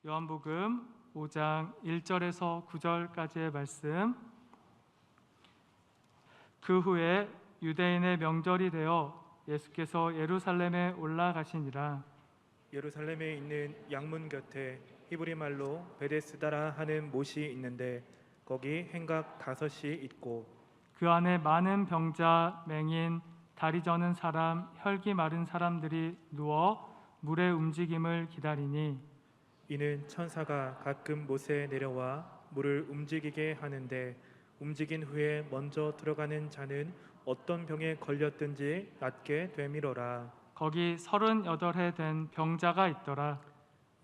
요한복음 5장 1절에서 9절까지의 말씀. 그 후에 유대인의 명절이 되어 예수께서 예루살렘에 올라가시니라. 예루살렘에 있는 양문 곁에 히브리 말로 베데스다라 하는 못이 있는데 거기 행각 5이 있고 그 안에 많은 병자, 맹인, 다리 저는 사람, 혈기 마른 사람들이 누워 물의 움직임을 기다리니 이는 천사가 가끔 못에 내려와 물을 움직이게 하는데 움직인 후에 먼저 들어가는 자는 어떤 병에 걸렸든지 낫게 되밀어라. 거기 38해 된 병자가 있더라.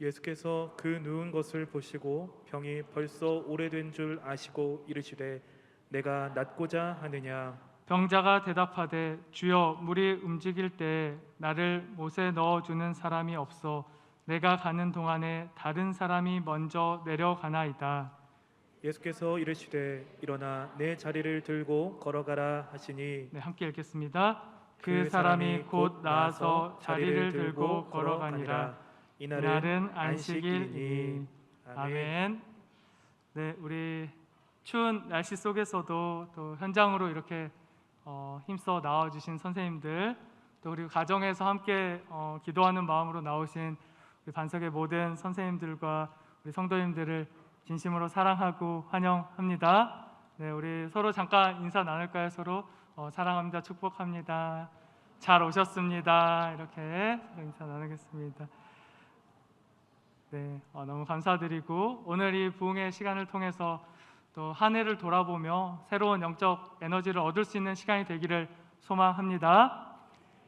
예수께서 그 누운 것을 보시고 병이 벌써 오래된 줄 아시고 이르시되 내가 낫고자 하느냐. 병자가 대답하되 주여, 물이 움직일 때 나를 못에 넣어주는 사람이 없어 내가 가는 동안에 다른 사람이 먼저 내려가나이다. 예수께서 이르시되 일어나 내 자리를 들고 걸어가라 하시니 네, 함께 읽겠습니다. 그 사람이 곧 나아서 자리를 들고 걸어가니라. 이날은 안식일이니. 아멘. 네, 우리 추운 날씨 속에서도 또 현장으로 이렇게 힘써 나와주신 선생님들, 또 그리고 가정에서 함께 기도하는 마음으로 나오신 우리 반석의 모든 선생님들과 우리 성도님들을 진심으로 사랑하고 환영합니다. 네, 우리 서로 잠깐 인사 나눌까요? 서로 사랑합니다, 축복합니다, 잘 오셨습니다, 이렇게 서로 인사 나누겠습니다. 네, 너무 감사드리고 오늘 이 부흥의 시간을 통해서 또 한 해를 돌아보며 새로운 영적 에너지를 얻을 수 있는 시간이 되기를 소망합니다.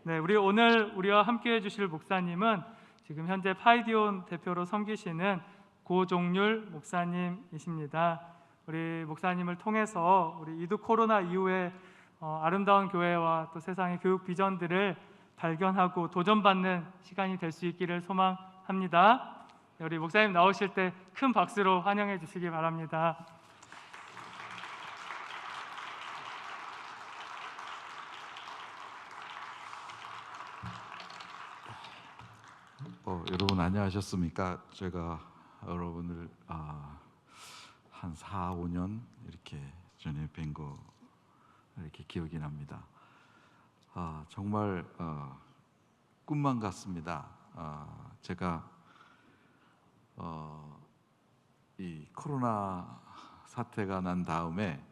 네, 오늘 우리와 함께해 주실 목사님은 지금 현재 파이디온 대표로 섬기시는 고종률 목사님이십니다. 우리 목사님을 통해서 우리 이두 코로나 이후에 아름다운 교회와 또 세상의 교육 비전들을 발견하고 도전받는 시간이 될 수 있기를 소망합니다. 우리 목사님 나오실 때 큰 박수로 환영해 주시기 바랍니다. 여러분 안녕하셨습니까? 제가 여러분을 한 4, 5년 이렇게 전에 뵌 거 이렇게 기억이 납니다. 정말 꿈만 같습니다. 제가 이 코로나 사태가 난 다음에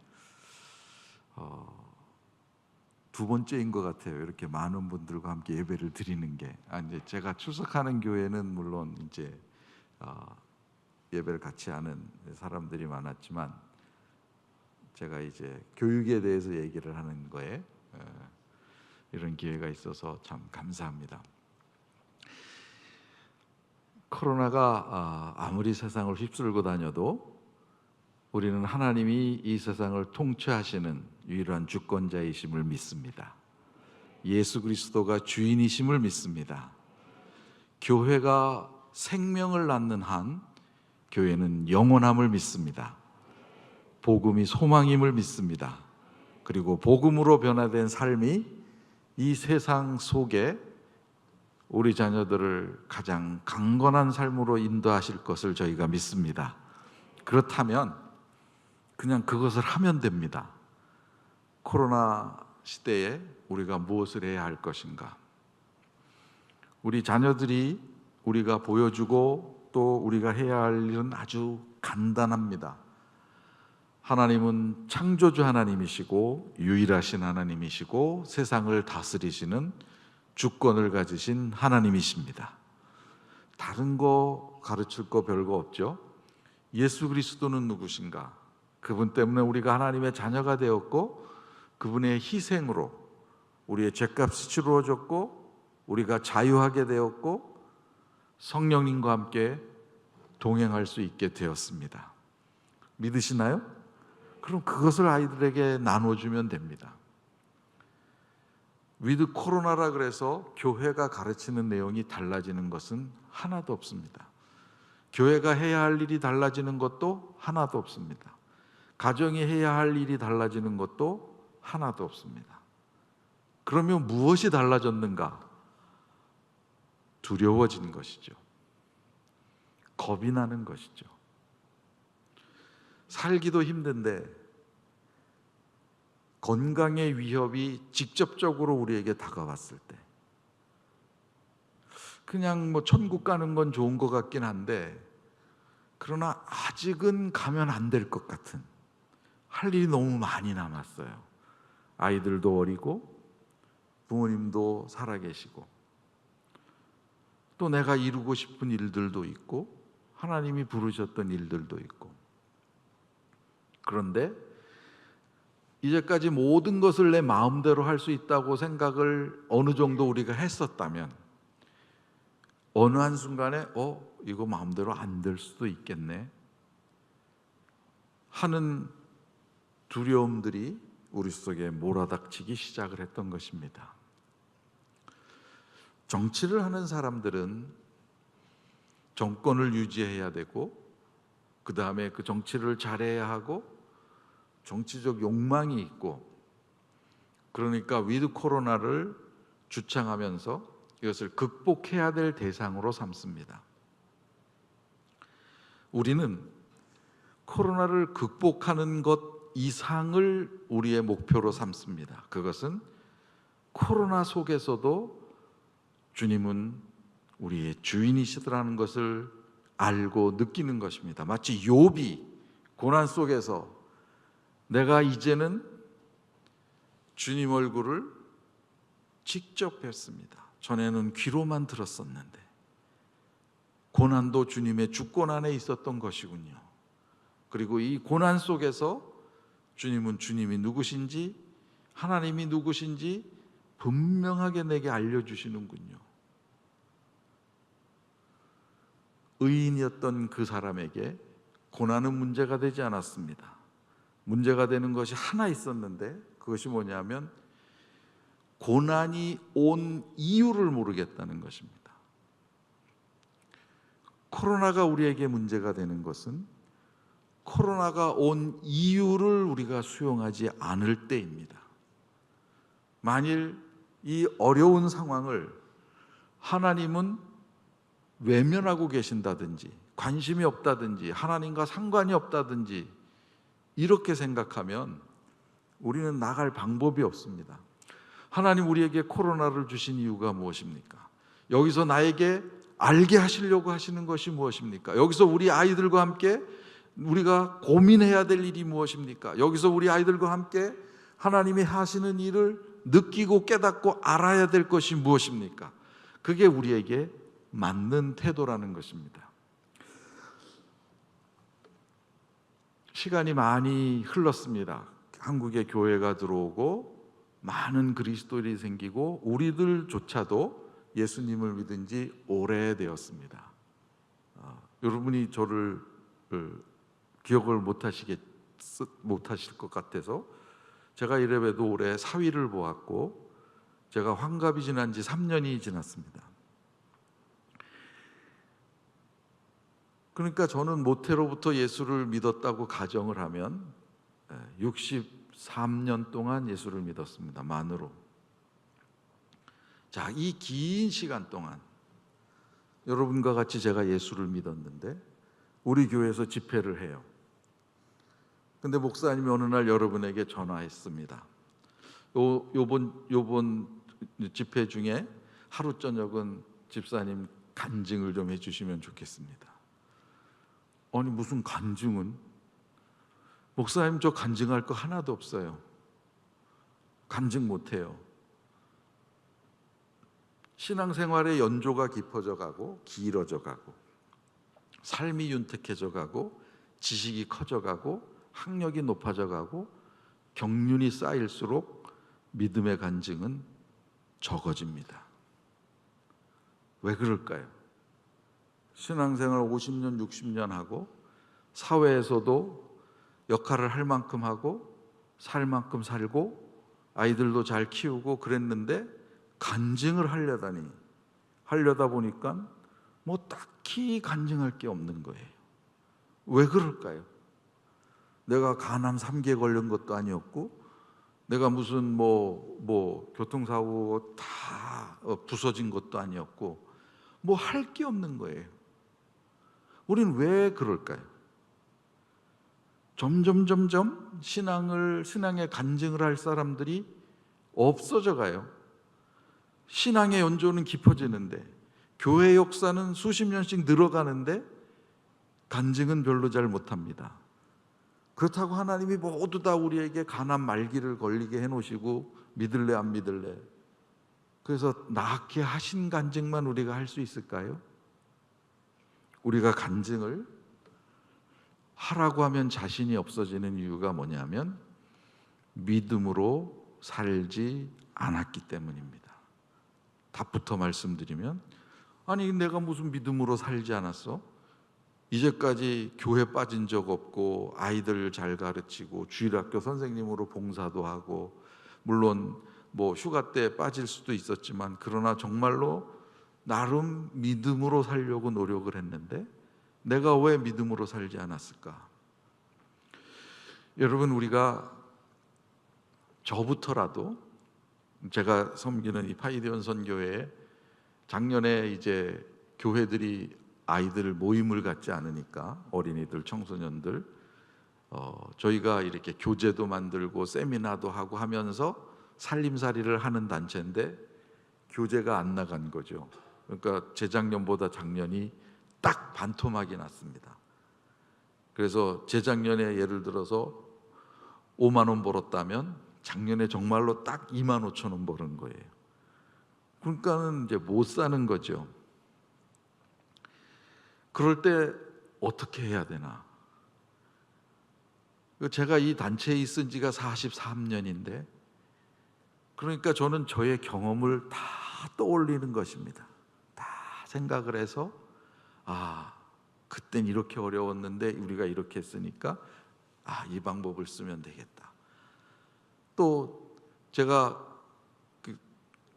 두 번째인 것 같아요. 이렇게 많은 분들과 함께 예배를 드리는 게. 이제 제가 출석하는 교회는 물론 이제 예배를 같이 하는 사람들이 많았지만 제가 이제 교육에 대해서 얘기를 하는 거에 이런 기회가 있어서 참 감사합니다. 코로나가 아무리 세상을 휩쓸고 다녀도 우리는 하나님이 이 세상을 통치하시는 유일한 주권자이심을 믿습니다. 예수 그리스도가 주인이심을 믿습니다. 교회가 생명을 낳는 한 교회는 영원함을 믿습니다. 복음이 소망임을 믿습니다. 그리고 복음으로 변화된 삶이 이 세상 속에 우리 자녀들을 가장 강건한 삶으로 인도하실 것을 저희가 믿습니다. 그렇다면 그냥 그것을 하면 됩니다. 코로나 시대에 우리가 무엇을 해야 할 것인가? 우리 자녀들이 우리가 보여주고 또 우리가 해야 할 일은 아주 간단합니다. 하나님은 창조주 하나님이시고 유일하신 하나님이시고 세상을 다스리시는 주권을 가지신 하나님이십니다. 다른 거 가르칠 거 별거 없죠. 예수 그리스도는 누구신가? 그분 때문에 우리가 하나님의 자녀가 되었고 그분의 희생으로 우리의 죄값이 치루어졌고 우리가 자유하게 되었고 성령님과 함께 동행할 수 있게 되었습니다. 믿으시나요? 그럼 그것을 아이들에게 나눠주면 됩니다. 위드 코로나라 그래서 교회가 가르치는 내용이 달라지는 것은 하나도 없습니다. 교회가 해야 할 일이 달라지는 것도 하나도 없습니다. 가정이 해야 할 일이 달라지는 것도 하나도 없습니다. 그러면 무엇이 달라졌는가? 두려워진 것이죠. 겁이 나는 것이죠. 살기도 힘든데 건강의 위협이 직접적으로 우리에게 다가왔을 때 그냥 뭐 천국 가는 건 좋은 것 같긴 한데, 그러나 아직은 가면 안 될 것 같은, 할 일이 너무 많이 남았어요. 아이들도 어리고 부모님도 살아계시고 또 내가 이루고 싶은 일들도 있고 하나님이 부르셨던 일들도 있고, 그런데 이제까지 모든 것을 내 마음대로 할 수 있다고 생각을 어느 정도 우리가 했었다면 어느 한순간에 이거 마음대로 안 될 수도 있겠네 하는 두려움들이 우리 속에 몰아닥치기 시작을 했던 것입니다. 정치를 하는 사람들은 정권을 유지해야 되고, 그 다음에 그 정치를 잘해야 하고, 정치적 욕망이 있고, 그러니까 위드 코로나를 주창하면서 이것을 극복해야 될 대상으로 삼습니다. 우리는 코로나를 극복하는 것 이상을 우리의 목표로 삼습니다. 그것은 코로나 속에서도 주님은 우리의 주인이시더라는 것을 알고 느끼는 것입니다. 마치 욥이 고난 속에서 내가 이제는 주님 얼굴을 직접 뵀습니다. 전에는 귀로만 들었었는데 고난도 주님의 주권 안에 있었던 것이군요. 그리고 이 고난 속에서 주님은 주님이 누구신지, 하나님이 누구신지 분명하게 내게 알려주시는군요. 의인이었던 그 사람에게 고난은 문제가 되지 않았습니다. 문제가 되는 것이 하나 있었는데, 그것이 뭐냐면 고난이 온 이유를 모르겠다는 것입니다. 코로나가 우리에게 문제가 되는 것은 코로나가 온 이유를 우리가 수용하지 않을 때입니다. 만일 이 어려운 상황을 하나님은 외면하고 계신다든지, 관심이 없다든지, 하나님과 상관이 없다든지 이렇게 생각하면 우리는 나갈 방법이 없습니다. 하나님 우리에게 코로나를 주신 이유가 무엇입니까? 여기서 나에게 알게 하시려고 하시는 것이 무엇입니까? 여기서 우리 아이들과 함께 우리가 고민해야 될 일이 무엇입니까? 여기서 우리 아이들과 함께 하나님이 하시는 일을 느끼고 깨닫고 알아야 될 것이 무엇입니까? 그게 우리에게 맞는 태도라는 것입니다. 시간이 많이 흘렀습니다. 한국에 교회가 들어오고 많은 그리스도인이 생기고 우리들조차도 예수님을 믿은 지 오래되었습니다. 여러분이 저를 기억을 못하실 것 같아서 제가 이래봬도 올해 사위를 보았고, 제가 환갑이 지난 지 3년이 지났습니다. 그러니까 저는 모태로부터 예수를 믿었다고 가정을 하면 63년 동안 예수를 믿었습니다. 만으로. 자, 이 긴 시간 동안 여러분과 같이 제가 예수를 믿었는데 우리 교회에서 집회를 해요. 근데 목사님이 어느 날 여러분에게 전화했습니다. 요번 집회 중에 하루 저녁은 집사님 간증을 좀 해주시면 좋겠습니다. 아니 무슨 간증은? 목사님 저 간증할 거 하나도 없어요. 간증 못해요. 신앙생활의 연조가 깊어져 가고 길어져 가고 삶이 윤택해져 가고 지식이 커져 가고 학력이 높아져 가고 경륜이 쌓일수록 믿음의 간증은 적어집니다. 왜 그럴까요? 신앙생활 50년, 60년 하고 사회에서도 역할을 할 만큼 하고 살 만큼 살고 아이들도 잘 키우고 그랬는데 간증을 하려다 보니까 뭐 딱히 간증할 게 없는 거예요. 왜 그럴까요? 내가 간암 3개 걸린 것도 아니었고 내가 무슨 뭐 교통사고 다 부서진 것도 아니었고 뭐 할 게 없는 거예요. 우리는 왜 그럴까요? 점점 신앙의 간증을 할 사람들이 없어져 가요. 신앙의 연조는 깊어지는데, 교회 역사는 수십 년씩 늘어가는데 간증은 별로 잘 못합니다. 그렇다고 하나님이 모두 다 우리에게 가난 말기를 걸리게 해놓으시고 믿을래 안 믿을래, 그래서 낫게 하신 간증만 우리가 할 수 있을까요? 우리가 간증을 하라고 하면 자신이 없어지는 이유가 뭐냐면 믿음으로 살지 않았기 때문입니다. 답부터 말씀드리면, 아니 내가 무슨 믿음으로 살지 않았어? 이제까지 교회 빠진 적 없고 아이들 잘 가르치고 주일학교 선생님으로 봉사도 하고, 물론 뭐 휴가 때 빠질 수도 있었지만 그러나 정말로 나름 믿음으로 살려고 노력을 했는데 내가 왜 믿음으로 살지 않았을까? 여러분, 우리가 저부터라도, 제가 섬기는 이 파이디온 선교회에 작년에 이제 교회들이 아이들 모임을 갖지 않으니까, 어린이들, 청소년들, 저희가 이렇게 교재도 만들고 세미나도 하고 하면서 살림살이를 하는 단체인데 교재가 안 나간 거죠. 그러니까 재작년보다 작년이 딱 반토막이 났습니다. 그래서 재작년에 예를 들어서 5만 원 벌었다면 작년에 정말로 딱 2만 5천 원 버는 거예요. 그러니까는 이제 못 사는 거죠. 그럴 때 어떻게 해야 되나? 제가 이 단체에 있은 지가 43년인데, 그러니까 저는 저의 경험을 다 떠올리는 것입니다. 다 생각을 해서, 그땐 이렇게 어려웠는데 우리가 이렇게 했으니까 이 방법을 쓰면 되겠다. 또 제가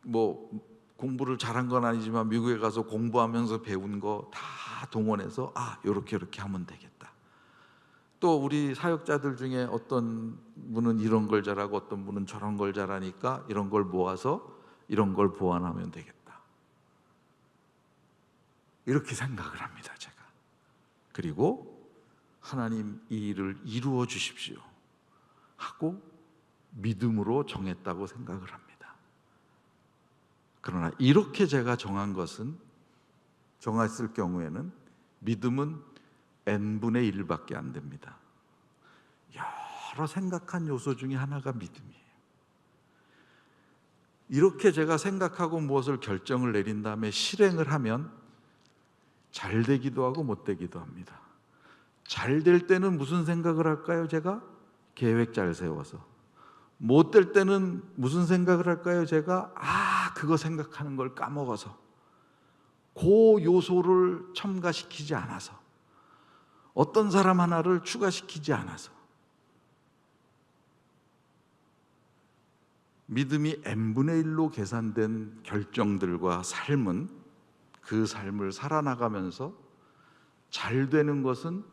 뭐 공부를 잘한 건 아니지만 미국에 가서 공부하면서 배운 거 다 동원해서 이렇게 하면 되겠다. 또 우리 사역자들 중에 어떤 분은 이런 걸 잘하고 어떤 분은 저런 걸 잘하니까 이런 걸 모아서 이런 걸 보완하면 되겠다. 이렇게 생각을 합니다, 제가. 그리고 하나님 이 일을 이루어 주십시오 하고 믿음으로 정했다고 생각을 합니다. 그러나 이렇게 제가 정했을 경우에는 믿음은 n분의 1밖에 안 됩니다. 여러 생각한 요소 중에 하나가 믿음이에요. 이렇게 제가 생각하고 무엇을 결정을 내린 다음에 실행을 하면 잘 되기도 하고 못 되기도 합니다. 잘 될 때는 무슨 생각을 할까요? 제가 계획 잘 세워서. 못 될 때는 무슨 생각을 할까요? 제가 그거 생각하는 걸 까먹어서, 그 요소를 첨가시키지 않아서, 어떤 사람 하나를 추가시키지 않아서. 믿음이 n분의 1로 계산된 결정들과 삶은, 그 삶을 살아나가면서 잘 되는 것은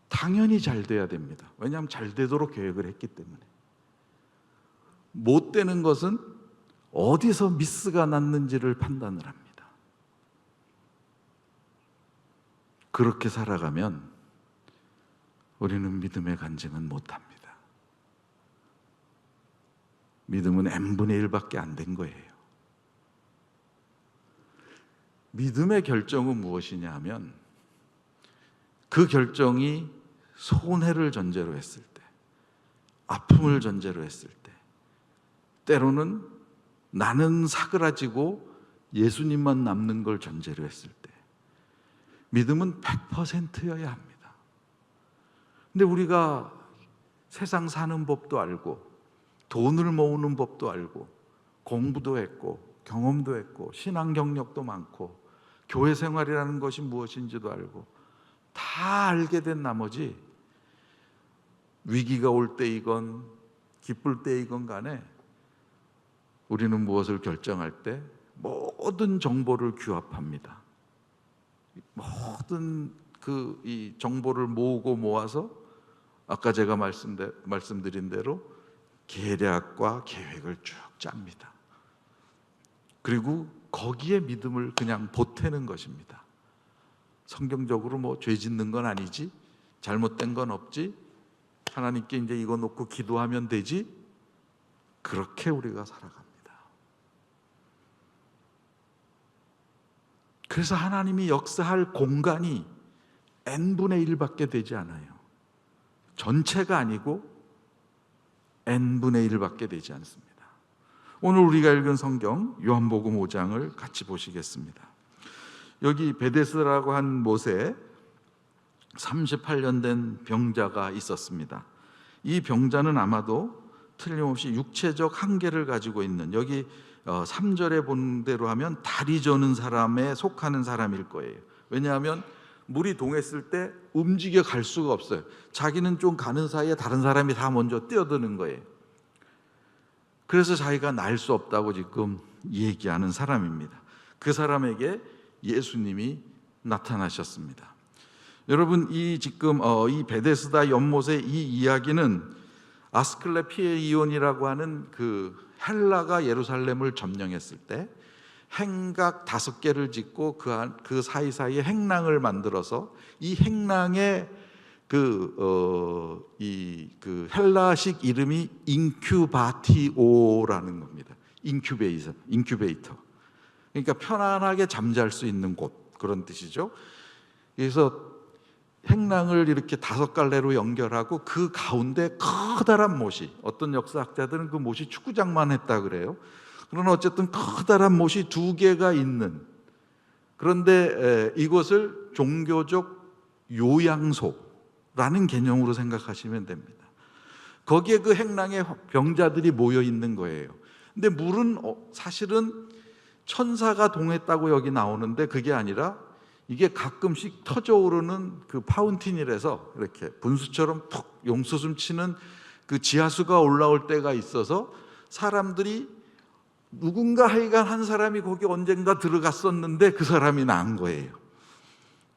당연히 잘 돼야 됩니다. 왜냐하면 잘 되도록 계획을 했기 때문에. 못 되는 것은 어디서 미스가 났는지를 판단을 합니다. 그렇게 살아가면 우리는 믿음의 간증은 못합니다. 믿음은 n분의 1밖에 안 된 거예요. 믿음의 결정은 무엇이냐 하면, 그 결정이 손해를 전제로 했을 때, 아픔을 전제로 했을 때, 때로는 나는 사그라지고 예수님만 남는 걸 전제로 했을 때, 믿음은 100%여야 합니다. 근데 우리가 세상 사는 법도 알고, 돈을 모으는 법도 알고, 공부도 했고, 경험도 했고, 신앙 경력도 많고, 교회 생활이라는 것이 무엇인지도 알고, 다 알게 된 나머지 위기가 올 때이건 기쁠 때이건 간에 우리는 무엇을 결정할 때 모든 정보를 규합합니다. 모든 이 정보를 모으고 모아서 아까 제가 말씀드린 대로 계략과 계획을 쭉 짭니다. 그리고 거기에 믿음을 그냥 보태는 것입니다. 성경적으로 뭐 죄 짓는 건 아니지, 잘못된 건 없지, 하나님께 이제 이거 놓고 기도하면 되지, 그렇게 우리가 살아갑니다. 그래서 하나님이 역사할 공간이 n분의 1밖에 되지 않아요. 전체가 아니고 n분의 1밖에 되지 않습니다. 오늘 우리가 읽은 성경 요한복음 5장을 같이 보시겠습니다. 여기 베데스다라고 한 못에 38년 된 병자가 있었습니다. 이 병자는 아마도 틀림없이 육체적 한계를 가지고 있는, 여기 3절에 본 대로 하면 다리 저는 사람에 속하는 사람일 거예요. 왜냐하면 물이 동했을 때 움직여 갈 수가 없어요. 자기는 좀 가는 사이에 다른 사람이 다 먼저 뛰어드는 거예요. 그래서 자기가 날 수 없다고 지금 얘기하는 사람입니다. 그 사람에게 예수님이 나타나셨습니다. 여러분, 이 지금 이 베데스다 연못의 이 이야기는 아스클레피에이온이라고 하는 그 헬라가 예루살렘을 점령했을 때 행각 5개를 짓고 그 사이사이에 행랑을 만들어서 이 행랑의 그 헬라식 이름이 인큐바티오라는 겁니다. 인큐베이터. 그러니까 편안하게 잠잘 수 있는 곳, 그런 뜻이죠. 그래서 행랑을 이렇게 5갈래로 연결하고 그 가운데 커다란 못이, 어떤 역사학자들은 그 못이 축구장만 했다 그래요. 그러나 어쨌든 커다란 못이 2개가 있는, 그런데 이것을 종교적 요양소라는 개념으로 생각하시면 됩니다. 거기에 그 행랑에 병자들이 모여 있는 거예요. 근데 물은 사실은 천사가 동했다고 여기 나오는데 그게 아니라 이게 가끔씩 터져 오르는 그 파운틴이라서 이렇게 분수처럼 푹 용수숨 치는 그 지하수가 올라올 때가 있어서 사람들이 누군가 하여간 한 사람이 거기 언젠가 들어갔었는데 그 사람이 난 거예요.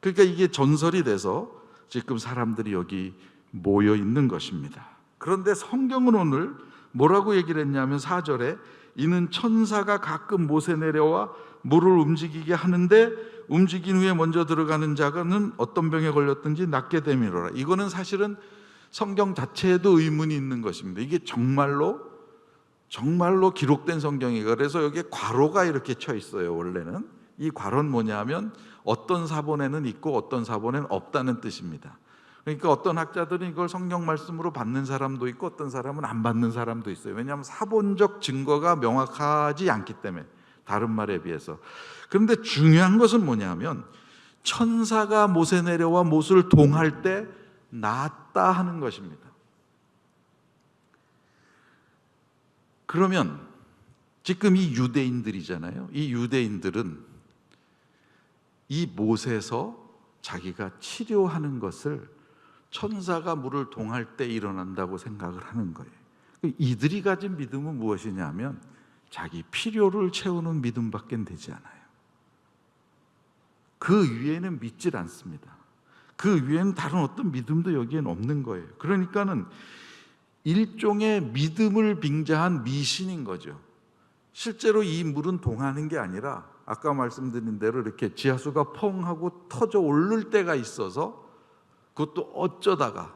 그러니까 이게 전설이 돼서 지금 사람들이 여기 모여 있는 것입니다. 그런데 성경은 오늘 뭐라고 얘기를 했냐면 4절에 이는 천사가 가끔 못에 내려와 물을 움직이게 하는데 움직인 후에 먼저 들어가는 자는 어떤 병에 걸렸든지 낫게 됨이로라. 이거는 사실은 성경 자체에도 의문이 있는 것입니다. 이게 정말로 기록된 성경이에요. 그래서 여기에 괄호가 이렇게 쳐 있어요. 원래는 이 괄호는 뭐냐면 어떤 사본에는 있고 어떤 사본에는 없다는 뜻입니다. 그러니까 어떤 학자들은 이걸 성경 말씀으로 받는 사람도 있고 어떤 사람은 안 받는 사람도 있어요. 왜냐하면 사본적 증거가 명확하지 않기 때문에, 다른 말에 비해서. 그런데 중요한 것은 뭐냐면 천사가 못에 내려와 못을 동할 때 낫다 하는 것입니다. 그러면 지금 이 유대인들이잖아요. 이 유대인들은 이 못에서 자기가 치료하는 것을 천사가 물을 동할 때 일어난다고 생각을 하는 거예요. 이들이 가진 믿음은 무엇이냐면 자기 필요를 채우는 믿음밖에 되지 않아요. 그 위에는 믿질 않습니다. 그 위에는 다른 어떤 믿음도 여기엔 없는 거예요. 그러니까는 일종의 믿음을 빙자한 미신인 거죠. 실제로 이 물은 동하는 게 아니라 아까 말씀드린 대로 이렇게 지하수가 펑 하고 터져 오를 때가 있어서, 그것도 어쩌다가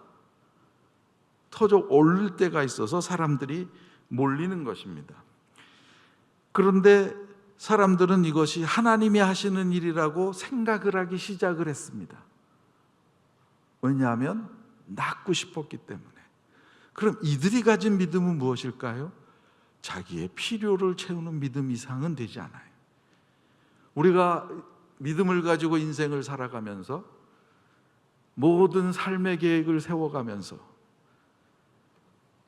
터져 오를 때가 있어서 사람들이 몰리는 것입니다. 그런데 사람들은 이것이 하나님이 하시는 일이라고 생각을 하기 시작을 했습니다. 왜냐하면 낫고 싶었기 때문에. 그럼 이들이 가진 믿음은 무엇일까요? 자기의 필요를 채우는 믿음 이상은 되지 않아요. 우리가 믿음을 가지고 인생을 살아가면서 모든 삶의 계획을 세워가면서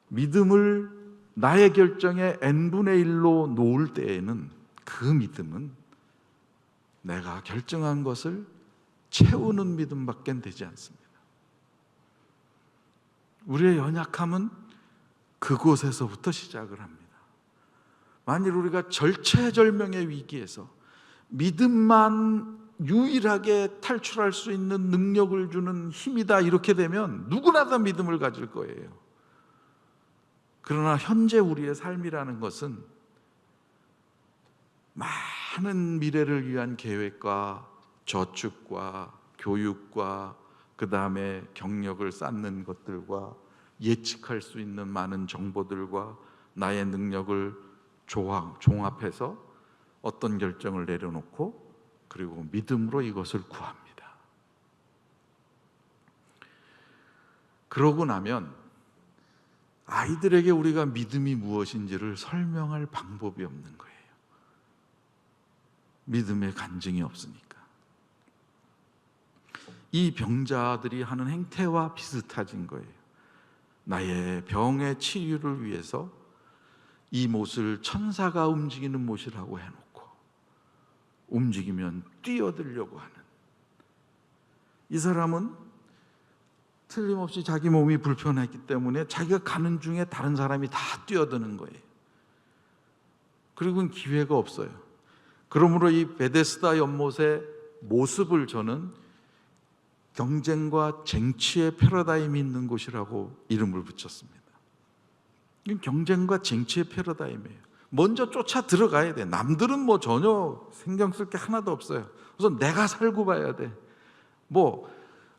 믿음을 나의 결정에 n분의 1로 놓을 때에는 그 믿음은 내가 결정한 것을 채우는 믿음밖에 되지 않습니다. 우리의 연약함은 그곳에서부터 시작을 합니다. 만일 우리가 절체절명의 위기에서 믿음만 유일하게 탈출할 수 있는 능력을 주는 힘이다 이렇게 되면 누구나 다 믿음을 가질 거예요. 그러나 현재 우리의 삶이라는 것은 많은 미래를 위한 계획과 저축과 교육과 그 다음에 경력을 쌓는 것들과 예측할 수 있는 많은 정보들과 나의 능력을 종합해서 어떤 결정을 내려놓고 그리고 믿음으로 이것을 구합니다. 그러고 나면 아이들에게 우리가 믿음이 무엇인지를 설명할 방법이 없는 거예요. 믿음의 간증이 없으니까. 이 병자들이 하는 행태와 비슷해진 거예요. 나의 병의 치유를 위해서 이 못을 천사가 움직이는 못이라고 해놓고 움직이면 뛰어들려고 하는, 이 사람은 틀림없이 자기 몸이 불편했기 때문에 자기가 가는 중에 다른 사람이 다 뛰어드는 거예요. 그리고는 기회가 없어요. 그러므로 이 베데스다 연못의 모습을 저는 경쟁과 쟁취의 패러다임이 있는 곳이라고 이름을 붙였습니다. 경쟁과 쟁취의 패러다임이에요. 먼저 쫓아 들어가야 돼. 남들은 뭐 전혀 신경 쓸 게 하나도 없어요. 우선 내가 살고 봐야 돼. 뭐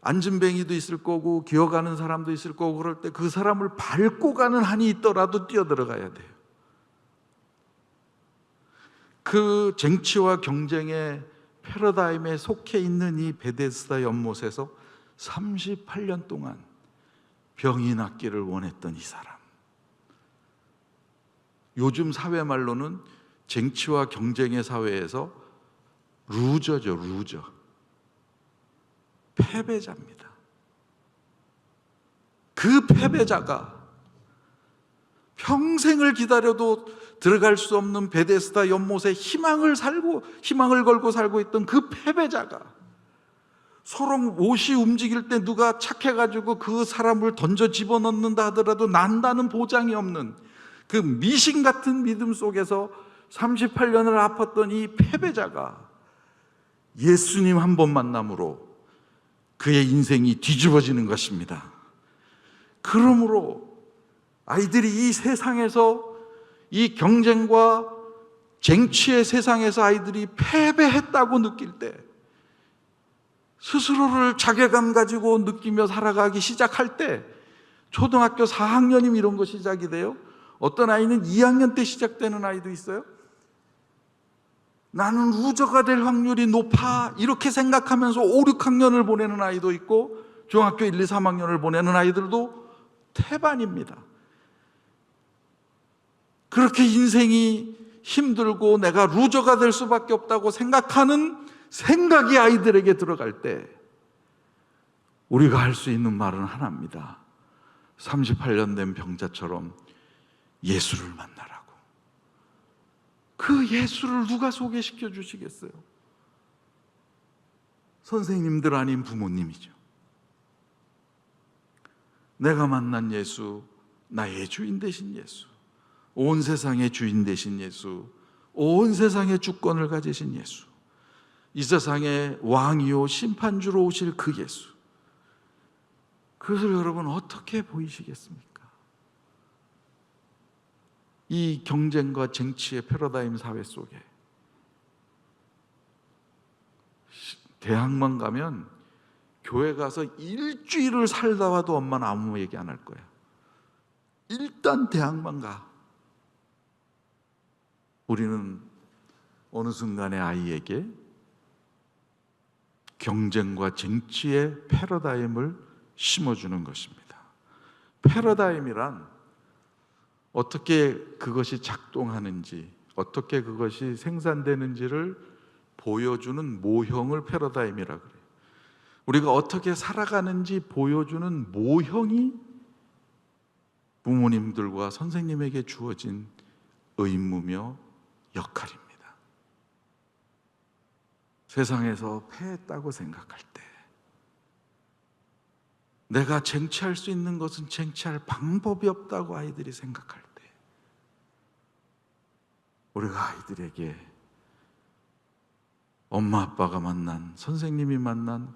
안진뱅이도 있을 거고 기어가는 사람도 있을 거고, 그럴 때 그 사람을 밟고 가는 한이 있더라도 뛰어 들어가야 돼요. 그 쟁취와 경쟁의 패러다임에 속해 있는 이 베데스다 연못에서 38년 동안 병이 낫기를 원했던 이 사람, 요즘 사회 말로는 쟁취와 경쟁의 사회에서 루저죠. 루저, 패배자입니다. 그 패배자가 평생을 기다려도 들어갈 수 없는 베데스다 연못에 희망을 걸고 살고 있던 그 패배자가, 서로 못이 움직일 때 누가 착해가지고 그 사람을 던져 집어넣는다 하더라도 난다는 보장이 없는 그 미신 같은 믿음 속에서 38년을 아팠던 이 패배자가 예수님 한 번 만남으로 그의 인생이 뒤집어지는 것입니다. 그러므로 아이들이 이 세상에서, 이 경쟁과 쟁취의 세상에서 아이들이 패배했다고 느낄 때, 스스로를 자괴감 가지고 느끼며 살아가기 시작할 때, 초등학교 4학년이면 이런 거 시작이 돼요. 어떤 아이는 2학년 때 시작되는 아이도 있어요. 나는 루저가 될 확률이 높아, 이렇게 생각하면서 5, 6학년을 보내는 아이도 있고, 중학교 1, 2, 3학년을 보내는 아이들도 태반입니다. 그렇게 인생이 힘들고 내가 루저가 될 수밖에 없다고 생각하는 생각이 아이들에게 들어갈 때 우리가 할 수 있는 말은 하나입니다. 38년 된 병자처럼 예수를 만나라고. 그 예수를 누가 소개시켜 주시겠어요? 선생님들 아닌 부모님이죠. 내가 만난 예수, 나의 주인 되신 예수, 온 세상의 주인 되신 예수, 온 세상의 주권을 가지신 예수, 이 세상의 왕이요 심판주로 오실 그 예수, 그것을 여러분 어떻게 보이시겠습니까? 이 경쟁과 쟁취의 패러다임 사회 속에 대학만 가면, 교회 가서 일주일을 살다 와도 엄마는 아무 얘기 안 할 거야. 일단 대학만 가. 우리는 어느 순간에 아이에게 경쟁과 쟁취의 패러다임을 심어주는 것입니다. 패러다임이란 어떻게 그것이 작동하는지, 어떻게 그것이 생산되는지를 보여주는 모형을 패러다임이라 그래요. 우리가 어떻게 살아가는지 보여주는 모형이 부모님들과 선생님에게 주어진 의무며 역할입니다. 세상에서 패했다고 생각할 때, 내가 쟁취할 수 있는 것은 쟁취할 방법이 없다고 아이들이 생각할 때, 우리가 아이들에게 엄마 아빠가 만난, 선생님이 만난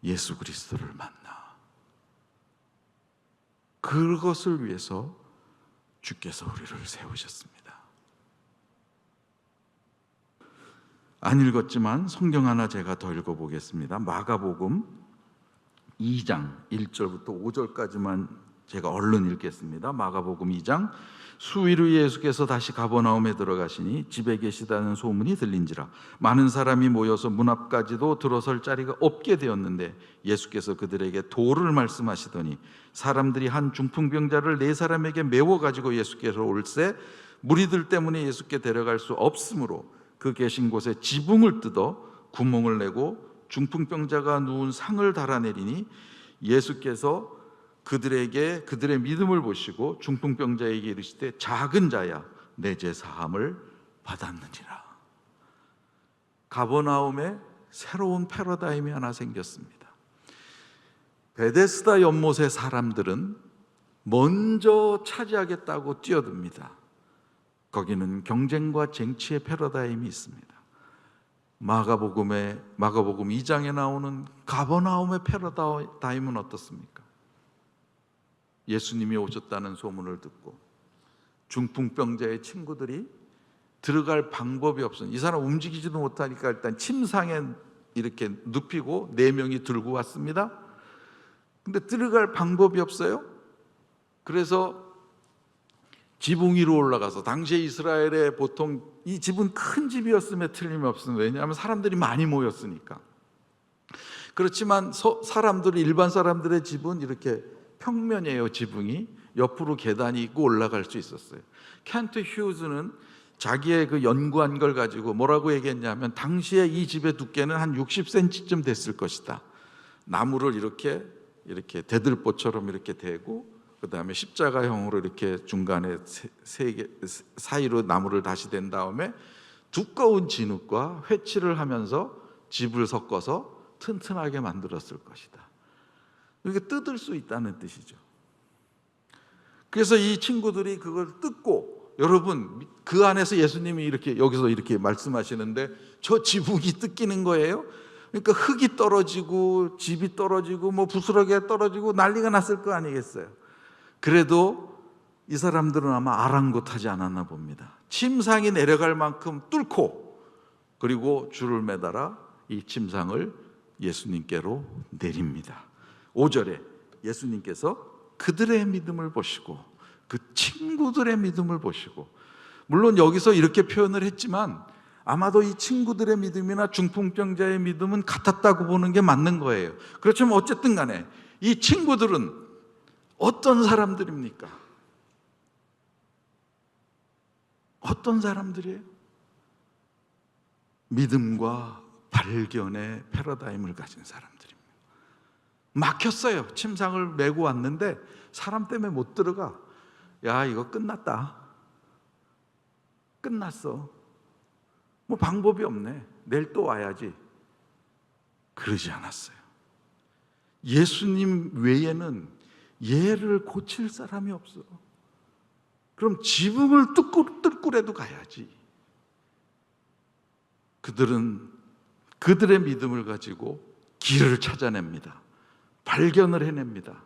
예수 그리스도를 만나, 그것을 위해서 주께서 우리를 세우셨습니다. 안 읽었지만 성경 하나 제가 더 읽어보겠습니다. 마가복음 2장 1절부터 5절까지만 제가 얼른 읽겠습니다. 마가복음 2장. 수일 후 예수께서 다시 가버나움에 들어가시니 집에 계시다는 소문이 들린지라 많은 사람이 모여서 문 앞까지도 들어설 자리가 없게 되었는데 예수께서 그들에게 도를 말씀하시더니 사람들이 한 중풍병자를 4사람에게 메워 가지고 예수께서 올세 무리들 때문에 예수께 데려갈 수 없으므로 그 계신 곳에 지붕을 뜯어 구멍을 내고 중풍병자가 누운 상을 달아내리니 예수께서 그들의 믿음을 보시고 중풍병자에게 이르시되 작은 자야 내 죄 사함을 받았느니라. 가버나움에 새로운 패러다임이 하나 생겼습니다. 베데스다 연못의 사람들은 먼저 차지하겠다고 뛰어듭니다. 거기는 경쟁과 쟁취의 패러다임이 있습니다. 마가복음 2장에 나오는 가버나움의 패러다임은 어떻습니까? 예수님이 오셨다는 소문을 듣고 중풍병자의 친구들이 들어갈 방법이 없어요. 이 사람 움직이지도 못하니까 일단 침상에 이렇게 눕히고 4명이 들고 왔습니다. 근데 들어갈 방법이 없어요. 그래서 지붕 위로 올라가서, 당시에 이스라엘에 보통 이 집은 큰 집이었음에 틀림없습니다. 왜냐하면 사람들이 많이 모였으니까. 그렇지만 일반 사람들의 집은 이렇게 평면이에요. 지붕이 옆으로 계단이 있고 올라갈 수 있었어요. 켄트 휴즈는 자기의 그 연구한 걸 가지고 뭐라고 얘기했냐면, 당시에 이 집의 두께는 한 60cm쯤 됐을 것이다. 나무를 이렇게 대들보처럼 이렇게 대고, 그 다음에 십자가형으로 이렇게 중간에 사이로 나무를 다시 댄 다음에 두꺼운 진흙과 회칠을 하면서 집을 섞어서 튼튼하게 만들었을 것이다. 이렇게 뜯을 수 있다는 뜻이죠. 그래서 이 친구들이 그걸 뜯고, 여러분 그 안에서 예수님이 여기서 이렇게 말씀하시는데 저 지붕이 뜯기는 거예요. 그러니까 흙이 떨어지고 집이 떨어지고 뭐 부스러기가 떨어지고 난리가 났을 거 아니겠어요. 그래도 이 사람들은 아마 아랑곳하지 않았나 봅니다. 침상이 내려갈 만큼 뚫고, 그리고 줄을 매달아 이 침상을 예수님께로 내립니다. 5절에 예수님께서 그들의 믿음을 보시고 그 친구들의 믿음을 보시고, 물론 여기서 이렇게 표현을 했지만 아마도 이 친구들의 믿음이나 중풍병자의 믿음은 같았다고 보는 게 맞는 거예요. 그렇지만 어쨌든 간에 이 친구들은 어떤 사람들입니까? 어떤 사람들이에요? 믿음과 발견의 패러다임을 가진 사람들입니다. 막혔어요. 침상을 메고 왔는데 사람 때문에 못 들어가. 야, 이거 끝났다. 끝났어. 뭐 방법이 없네. 내일 또 와야지. 그러지 않았어요. 예수님 외에는 얘를 고칠 사람이 없어. 그럼 지붕을 뚫고라도 가야지. 그들은 그들의 믿음을 가지고 길을 찾아냅니다. 발견을 해냅니다.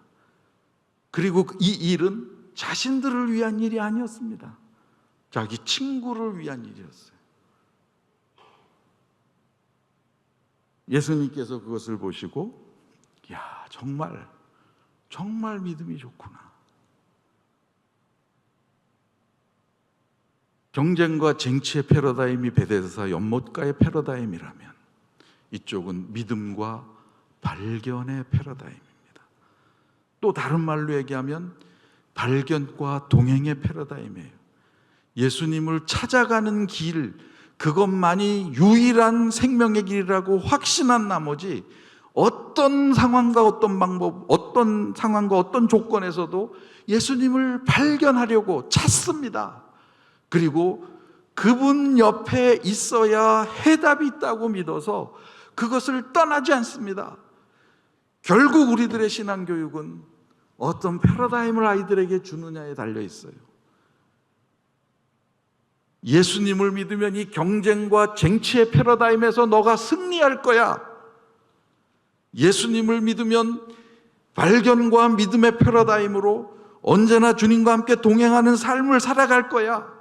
그리고 이 일은 자신들을 위한 일이 아니었습니다. 자기 친구를 위한 일이었어요. 예수님께서 그것을 보시고, 야, 정말 믿음이 좋구나. 경쟁과 쟁취의 패러다임이 베데스다 연못가의 패러다임이라면, 이쪽은 믿음과 발견의 패러다임입니다. 또 다른 말로 얘기하면 발견과 동행의 패러다임이에요. 예수님을 찾아가는 길, 그것만이 유일한 생명의 길이라고 확신한 나머지 어떤 상황과 어떤 방법, 어떤 상황과 어떤 조건에서도 예수님을 발견하려고 찾습니다. 그리고 그분 옆에 있어야 해답이 있다고 믿어서 그것을 떠나지 않습니다. 결국 우리들의 신앙교육은 어떤 패러다임을 아이들에게 주느냐에 달려 있어요. 예수님을 믿으면 이 경쟁과 쟁취의 패러다임에서 너가 승리할 거야. 예수님을 믿으면 발견과 믿음의 패러다임으로 언제나 주님과 함께 동행하는 삶을 살아갈 거야.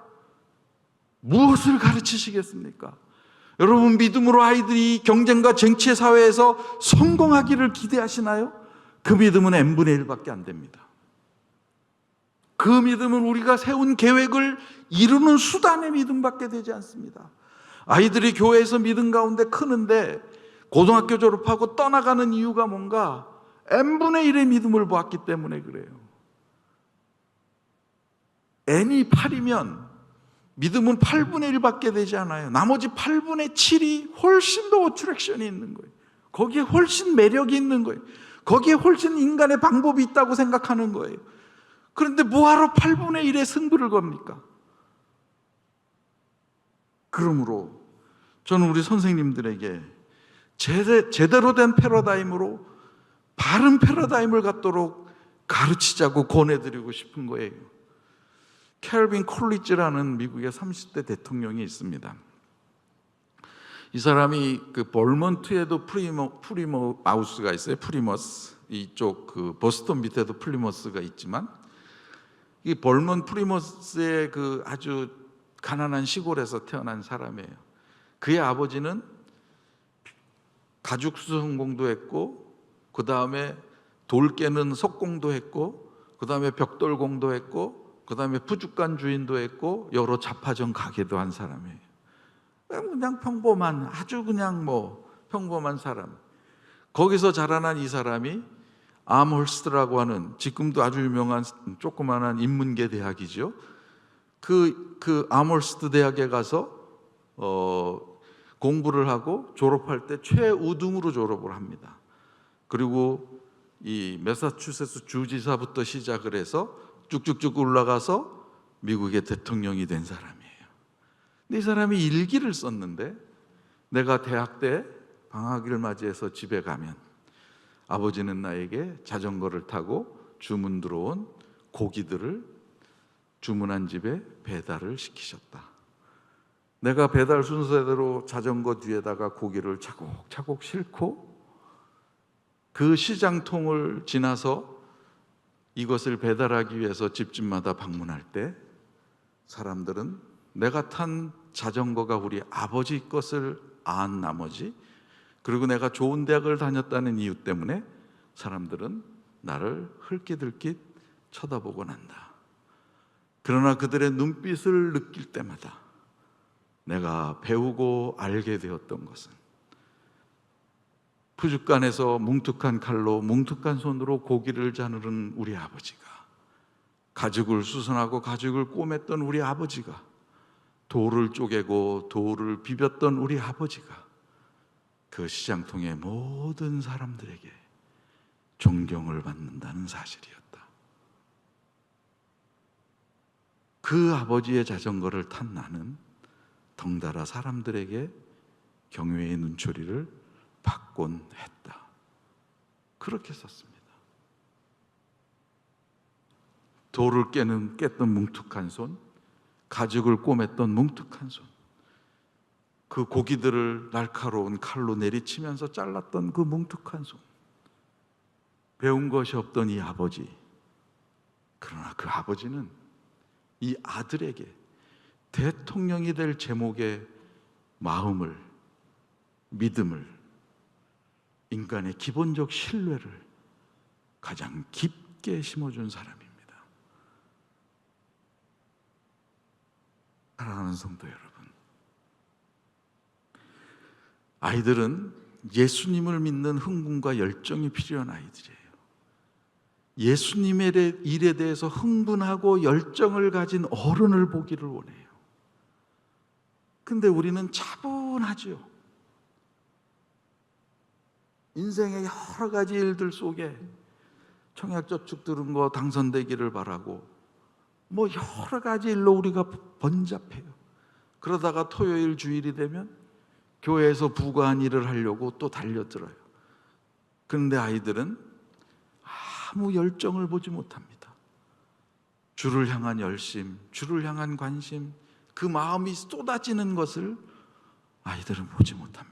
무엇을 가르치시겠습니까? 여러분, 믿음으로 아이들이 경쟁과 쟁취의 사회에서 성공하기를 기대하시나요? 그 믿음은 n분의 1밖에 안 됩니다. 그 믿음은 우리가 세운 계획을 이루는 수단의 믿음밖에 되지 않습니다. 아이들이 교회에서 믿음 가운데 크는데 고등학교 졸업하고 떠나가는 이유가 뭔가? n분의 1의 믿음을 보았기 때문에 그래요. n이 8이면 믿음은 8분의 1밖에 되지 않아요. 나머지 8분의 7이 훨씬 더 어트랙션이 있는 거예요. 거기에 훨씬 매력이 있는 거예요. 거기에 훨씬 인간의 방법이 있다고 생각하는 거예요. 그런데 뭐하러 8분의 1의 승부를 겁니까? 그러므로 저는 우리 선생님들에게 제대로 된 패러다임으로 바른 패러다임을 갖도록 가르치자고 권해드리고 싶은 거예요. 켈빈 콜리지라는 미국의 30대 대통령이 있습니다. 이 사람이 그 벌먼트에도 프리머하우스가 있어요. 프리머스, 이쪽 그 보스턴 밑에도 플리머스가 있지만, 이 벌먼 프리머스의 그 아주 가난한 시골에서 태어난 사람이에요. 그의 아버지는 가죽 수선공도 했고, 그 다음에 돌 깨는 석공도 했고, 그 다음에 벽돌공도 했고, 그 다음에 푸주간 주인도 했고, 여러 잡화점 가게도 한 사람이에요. 그냥 평범한, 아주 그냥 평범한 사람. 거기서 자라난 이 사람이 암홀스트라고 하는, 지금도 아주 유명한 조그만한 인문계 대학이죠. 그 암홀스트 대학에 가서 공부를 하고 졸업할 때 최우등으로 졸업을 합니다. 그리고 이 매사추세츠 주지사부터 시작을 해서 쭉쭉쭉 올라가서 미국의 대통령이 된 사람이에요. 근데 이 사람이 일기를 썼는데, 내가 대학 때 방학을 맞이해서 집에 가면 아버지는 나에게 자전거를 타고 주문 들어온 고기들을 주문한 집에 배달을 시키셨다. 내가 배달 순서대로 자전거 뒤에다가 고기를 차곡차곡 싣고 그 시장통을 지나서 이것을 배달하기 위해서 집집마다 방문할 때 사람들은 내가 탄 자전거가 우리 아버지 것을 안 나머지, 그리고 내가 좋은 대학을 다녔다는 이유 때문에 사람들은 나를 흘낏흘낏 쳐다보곤 한다. 그러나 그들의 눈빛을 느낄 때마다 내가 배우고 알게 되었던 것은, 푸주간에서 뭉툭한 칼로 뭉툭한 손으로 고기를 자르는 우리 아버지가, 가죽을 수선하고 가죽을 꼬맸던 우리 아버지가, 돌을 쪼개고 돌을 비볐던 우리 아버지가 그 시장통의 모든 사람들에게 존경을 받는다는 사실이었다. 그 아버지의 자전거를 탄 나는 덩달아 사람들에게 경외의 눈초리를 받곤 했다. 그렇게 썼습니다. 돌을 깼던 뭉툭한 손, 가죽을 꼬맸던 뭉툭한 손, 그 고기들을 날카로운 칼로 내리치면서 잘랐던 그 뭉툭한 손, 배운 것이 없던 이 아버지. 그러나 그 아버지는 이 아들에게 대통령이 될 제목의 마음을, 믿음을, 인간의 기본적 신뢰를 가장 깊게 심어준 사람입니다. 사랑하는 성도 여러분, 아이들은 예수님을 믿는 흥분과 열정이 필요한 아이들이에요. 예수님의 일에 대해서 흥분하고 열정을 가진 어른을 보기를 원해요. 근데 우리는 차분하죠. 인생의 여러 가지 일들 속에 청약저축 들은 거 당선되기를 바라고 여러 가지 일로 우리가 번잡해요. 그러다가 토요일 주일이 되면 교회에서 부과한 일을 하려고 또 달려들어요. 그런데 아이들은 아무 열정을 보지 못합니다. 주를 향한 열심, 주를 향한 관심, 그 마음이 쏟아지는 것을 아이들은 보지 못합니다.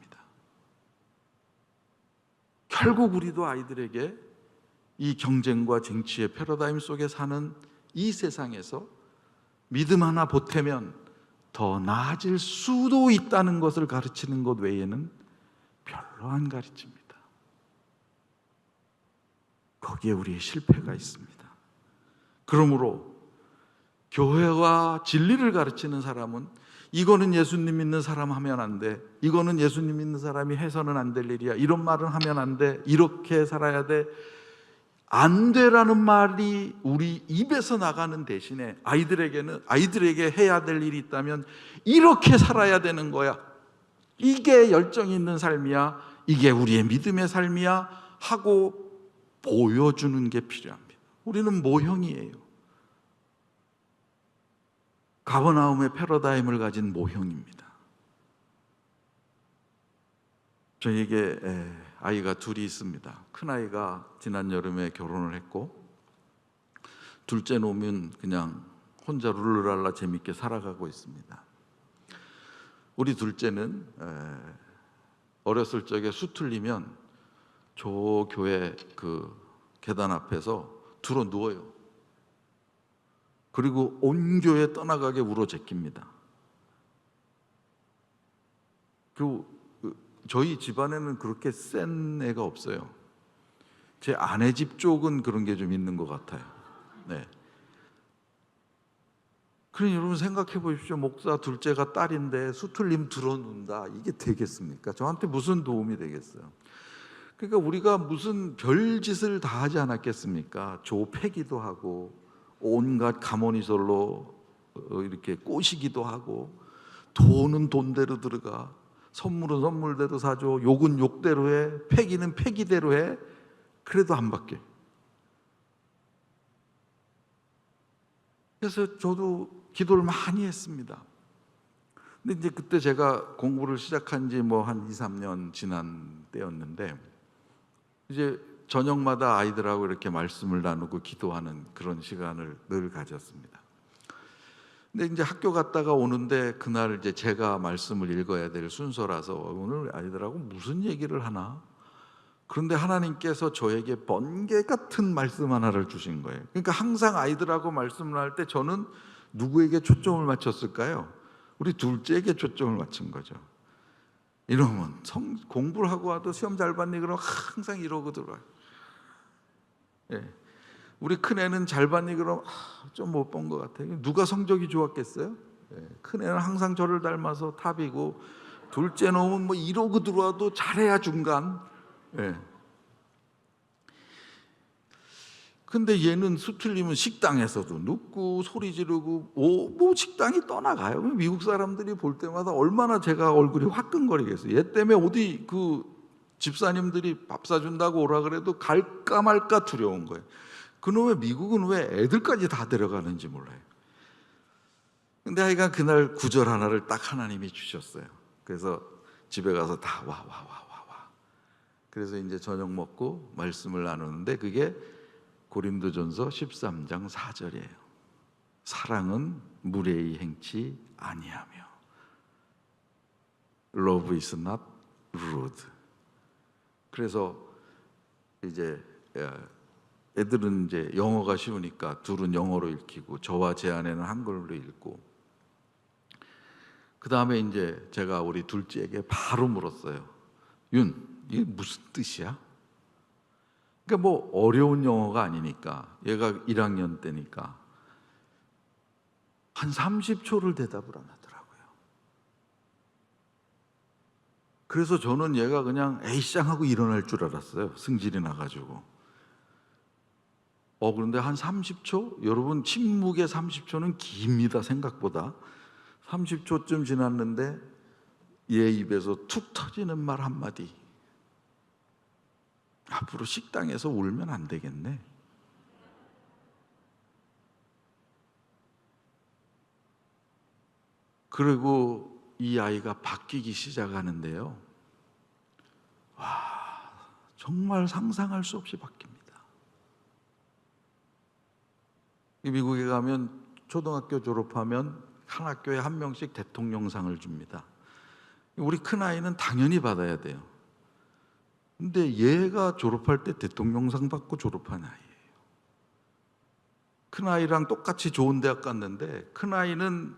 결국 우리도 아이들에게 이 경쟁과 쟁취의 패러다임 속에 사는 이 세상에서 믿음 하나 보태면 더 나아질 수도 있다는 것을 가르치는 것 외에는 별로 안 가르칩니다. 거기에 우리의 실패가 있습니다. 그러므로 교회와 진리를 가르치는 사람은 이거는 예수님 믿는 사람 하면 안 돼, 이거는 예수님 믿는 사람이 해서는 안 될 일이야, 이런 말은 하면 안 돼, 이렇게 살아야 돼, 안 되라는 말이 우리 입에서 나가는 대신에 아이들에게 해야 될 일이 있다면 이렇게 살아야 되는 거야, 이게 열정 있는 삶이야, 이게 우리의 믿음의 삶이야 하고 보여주는 게 필요합니다. 우리는 모형이에요. 가버나움의 패러다임을 가진 모형입니다. 저에게 아이가 둘이 있습니다. 큰아이가 지난 여름에 결혼을 했고, 둘째 놈은 그냥 혼자 룰루랄라 재밌게 살아가고 있습니다. 우리 둘째는 어렸을 적에 수틀리면 저 교회 그 계단 앞에서 들어 누워요. 그리고 온 교회 떠나가게 울어 제낍니다. 저희 집안에는 그렇게 센 애가 없어요. 제 아내 집 쪽은 그런 게 좀 있는 것 같아요. 네. 그러니 여러분 생각해 보십시오. 목사 둘째가 딸인데 수틀림 들어놓는다, 이게 되겠습니까? 저한테 무슨 도움이 되겠어요? 그러니까 우리가 무슨 별짓을 다 하지 않았겠습니까? 조패기도 하고 온갖 가모니솔로 이렇게 꼬시기도 하고, 돈은 돈대로 들어가, 선물은 선물대로 사줘, 욕은 욕대로 해, 패기는 패기대로 해. 그래도 안 바뀌어요. 그래서 저도 기도를 많이 했습니다. 근데 이제 그때 제가 공부를 시작한 지 뭐 한 2, 3년 지난 때였는데, 이제 저녁마다 아이들하고 이렇게 말씀을 나누고 기도하는 그런 시간을 늘 가졌습니다. 근데 이제 학교 갔다가 오는데 그날 이제 제가 말씀을 읽어야 될 순서라서 오늘 아이들하고 무슨 얘기를 하나? 그런데 하나님께서 저에게 번개 같은 말씀 하나를 주신 거예요. 그러니까 항상 아이들하고 말씀을 할 때 저는 누구에게 초점을 맞췄을까요? 우리 둘째에게 초점을 맞춘 거죠. 이러면 공부를 하고 와도 시험 잘 봤니? 그러면 항상 이러고 들어와요. 예. 우리 큰애는 잘 봤니? 그러면 좀 못 본 것 같아요. 누가 성적이 좋았겠어요? 예. 큰애는 항상 저를 닮아서 탑이고, 둘째 놈은 뭐 이러고 들어와도 잘해야 중간. 예. 근데 얘는 수틀리면 식당에서도 눕고 소리 지르고 뭐 식당이 떠나가요. 미국 사람들이 볼 때마다 얼마나 제가 얼굴이 화끈거리겠어요. 얘 때문에 어디 그 집사님들이 밥 사준다고 오라 그래도 갈까 말까 두려운 거예요. 그놈의 미국은 왜 애들까지 다 데려가는지 몰라요. 근데 하여간 그날 구절 하나를 딱 하나님이 주셨어요. 그래서 집에 가서 다 와. 그래서 이제 저녁 먹고 말씀을 나누는데 그게 고린도전서 13장 4절이에요. 사랑은 무례히 행치 아니하며, Love is not rude. 그래서 이제 애들은 이제 영어가 쉬우니까 둘은 영어로 읽히고 저와 제 아내는 한글로 읽고, 그 다음에 이제 제가 우리 둘째에게 바로 물었어요. 윤, 이게 무슨 뜻이야? 그러니까 뭐 어려운 영어가 아니니까, 얘가 1학년 때니까 한 30초를 대답을 안 하더라고요. 그래서 저는 얘가 그냥 에이쌍 하고 일어날 줄 알았어요. 승질이 나가지고. 그런데 한 30초? 여러분, 침묵의 30초는 깁니다. 생각보다. 30초쯤 지났는데 얘 입에서 툭 터지는 말 한마디. 앞으로 식당에서 울면 안 되겠네. 그리고 이 아이가 바뀌기 시작하는데요. 와, 정말 상상할 수 없이 바뀝니다. 미국에 가면 초등학교 졸업하면 한 학교에 한 명씩 대통령상을 줍니다. 우리 큰아이는 당연히 받아야 돼요. 근데 얘가 졸업할 때 대통령상 받고 졸업한 아이예요. 큰아이랑 똑같이 좋은 대학 갔는데 큰아이는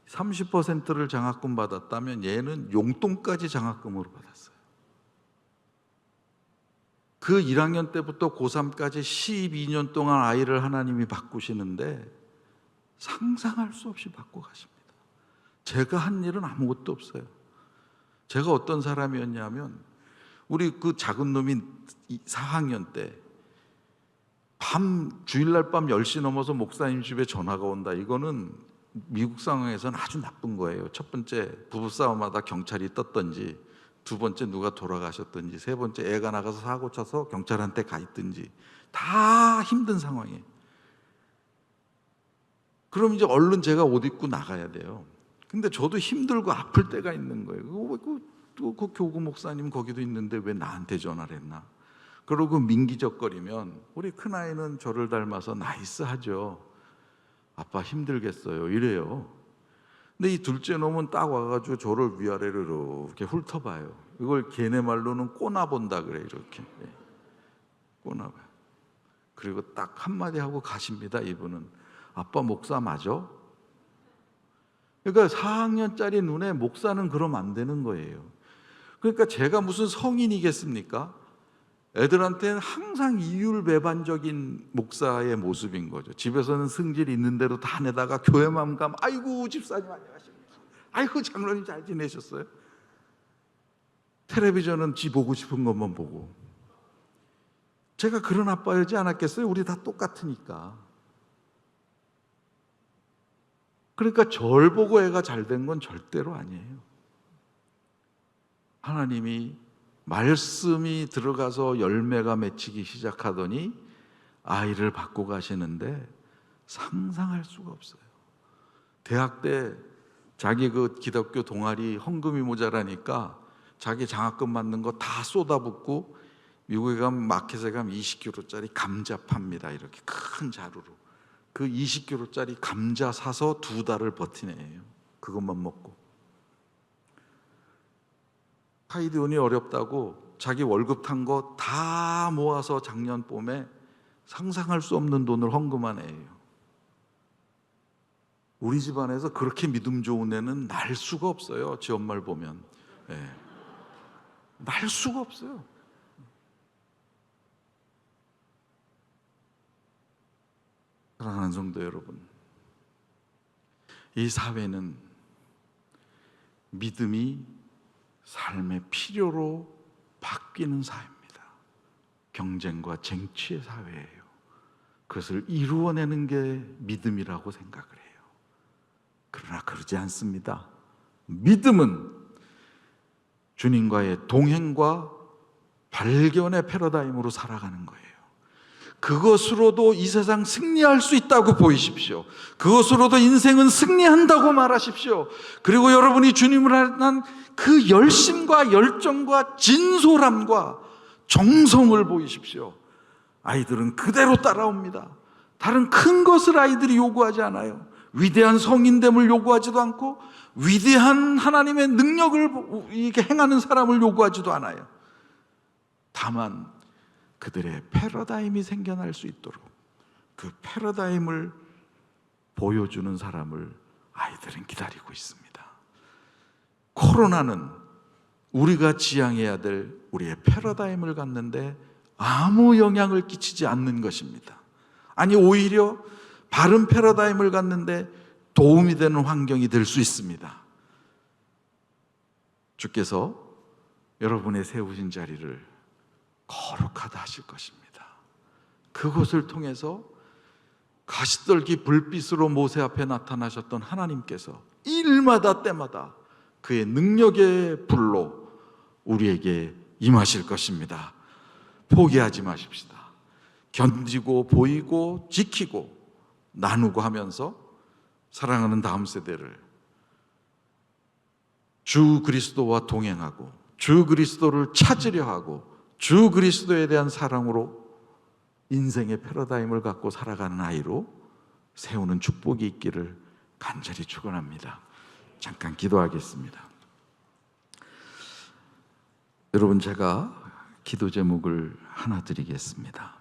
30%를 장학금 받았다면 얘는 용돈까지 장학금으로 받았어요. 그 1학년 때부터 고3까지 12년 동안 아이를 하나님이 바꾸시는데 상상할 수 없이 바꿔 가십니다. 제가 한 일은 아무것도 없어요. 제가 어떤 사람이었냐면 우리 그 작은 놈이 4학년 때 주일날 밤 10시 넘어서 목사님 집에 전화가 온다. 이거는 미국 상황에서는 아주 나쁜 거예요. 첫 번째 부부싸움하다 경찰이 떴든지, 두 번째 누가 돌아가셨든지, 세 번째 애가 나가서 사고 쳐서 경찰한테 가 있든지, 다 힘든 상황이에요. 그럼 이제 얼른 제가 옷 입고 나가야 돼요. 근데 저도 힘들고 아플 때가 있는 거예요. 그 교구 목사님 거기도 있는데 왜 나한테 전화를 했나? 그러고 민기적거리면 우리 큰아이는 저를 닮아서 나이스하죠. 아빠 힘들겠어요 이래요. 근데 이 둘째 놈은 딱 와가지고 저를 위아래로 이렇게 훑어봐요. 이걸 걔네 말로는 꼬나본다 그래. 이렇게 꼬나봐요. 그리고 딱 한마디 하고 가십니다. 이분은 아빠 목사 맞아? 그러니까 4학년짜리 눈에 목사는 그러면 안 되는 거예요. 그러니까 제가 무슨 성인이겠습니까? 애들한테는 항상 이율배반적인 목사의 모습인 거죠. 집에서는 승질 있는 대로 다 내다가 교회만 가면 아이고 집사님 안녕하십니까, 아이고 장로님 잘 지내셨어요? 텔레비전은 지 보고 싶은 것만 보고. 제가 그런 아빠였지 않았겠어요? 우리 다 똑같으니까. 그러니까 절 보고 애가 잘 된 건 절대로 아니에요. 하나님이 말씀이 들어가서 열매가 맺히기 시작하더니 아이를 받고 가시는데 상상할 수가 없어요. 대학 때 자기 그 기독교 동아리 헌금이 모자라니까 자기 장학금 받는 거 다 쏟아붓고 미국에 가면 마켓에 가면 20kg짜리 감자 팝니다. 이렇게 큰 자루로. 그 20kg짜리 감자 사서 2달을 버티네요. 그것만 먹고. 카이디온이 어렵다고 자기 월급 탄 거 다 모아서 작년 봄에 상상할 수 없는 돈을 헌금한 애예요. 우리 집안에서 그렇게 믿음 좋은 애는 날 수가 없어요. 지 엄마를 보면. 날 수가 없어요. 사랑하는 성도 여러분, 이 사회는 믿음이 삶의 필요로 바뀌는 사회입니다. 경쟁과 쟁취의 사회예요. 그것을 이루어내는 게 믿음이라고 생각을 해요. 그러나 그러지 않습니다. 믿음은 주님과의 동행과 발견의 패러다임으로 살아가는 거예요. 그것으로도 이 세상 승리할 수 있다고 보이십시오. 그것으로도 인생은 승리한다고 말하십시오. 그리고 여러분이 주님을 향한 그 열심과 열정과 진솔함과 정성을 보이십시오. 아이들은 그대로 따라옵니다. 다른 큰 것을 아이들이 요구하지 않아요. 위대한 성인됨을 요구하지도 않고 위대한 하나님의 능력을 이렇게 행하는 사람을 요구하지도 않아요. 다만 그들의 패러다임이 생겨날 수 있도록 그 패러다임을 보여주는 사람을 아이들은 기다리고 있습니다. 코로나는 우리가 지향해야 될 우리의 패러다임을 갖는데 아무 영향을 끼치지 않는 것입니다. 아니 오히려 바른 패러다임을 갖는데 도움이 되는 환경이 될 수 있습니다. 주께서 여러분의 세우신 자리를 거룩하다 하실 것입니다. 그것을 통해서 가시떨기 불빛으로 모세 앞에 나타나셨던 하나님께서 일마다 때마다 그의 능력의 불로 우리에게 임하실 것입니다. 포기하지 마십시다. 견디고 보이고 지키고 나누고 하면서 사랑하는 다음 세대를 주 그리스도와 동행하고 주 그리스도를 찾으려 하고 주 그리스도에 대한 사랑으로 인생의 패러다임을 갖고 살아가는 아이로 세우는 축복이 있기를 간절히 축원합니다. 잠깐 기도하겠습니다. 여러분, 제가 기도 제목을 하나 드리겠습니다.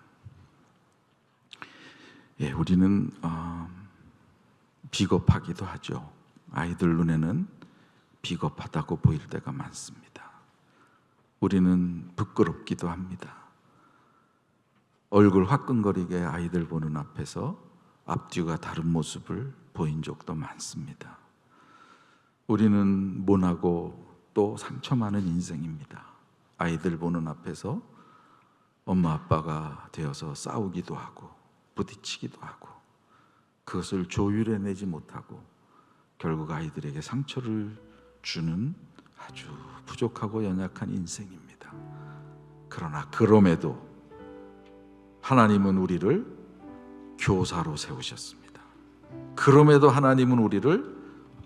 우리는 비겁하기도 하죠. 아이들 눈에는 비겁하다고 보일 때가 많습니다. 우리는 부끄럽기도 합니다. 얼굴 화끈거리게 아이들 보는 앞에서 앞뒤가 다른 모습을 보인 적도 많습니다. 우리는 모나고 또 상처 많은 인생입니다. 아이들 보는 앞에서 엄마 아빠가 되어서 싸우기도 하고 부딪히기도 하고 그것을 조율해내지 못하고 결국 아이들에게 상처를 주는 아주 부족하고 연약한 인생입니다. 그러나 그럼에도 하나님은 우리를 교사로 세우셨습니다. 그럼에도 하나님은 우리를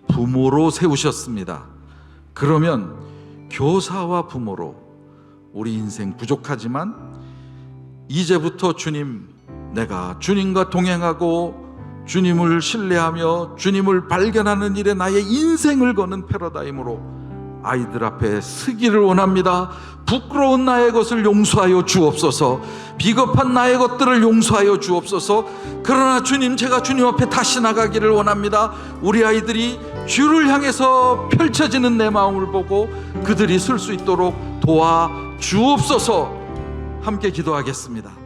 부모로 세우셨습니다. 그러면 교사와 부모로 우리 인생 부족하지만 이제부터 주님, 내가 주님과 동행하고 주님을 신뢰하며 주님을 발견하는 일에 나의 인생을 거는 패러다임으로 아이들 앞에 서기를 원합니다. 부끄러운 나의 것을 용서하여 주옵소서. 비겁한 나의 것들을 용서하여 주옵소서. 그러나 주님, 제가 주님 앞에 다시 나가기를 원합니다. 우리 아이들이 주를 향해서 펼쳐지는 내 마음을 보고 그들이 설 수 있도록 도와 주옵소서. 함께 기도하겠습니다.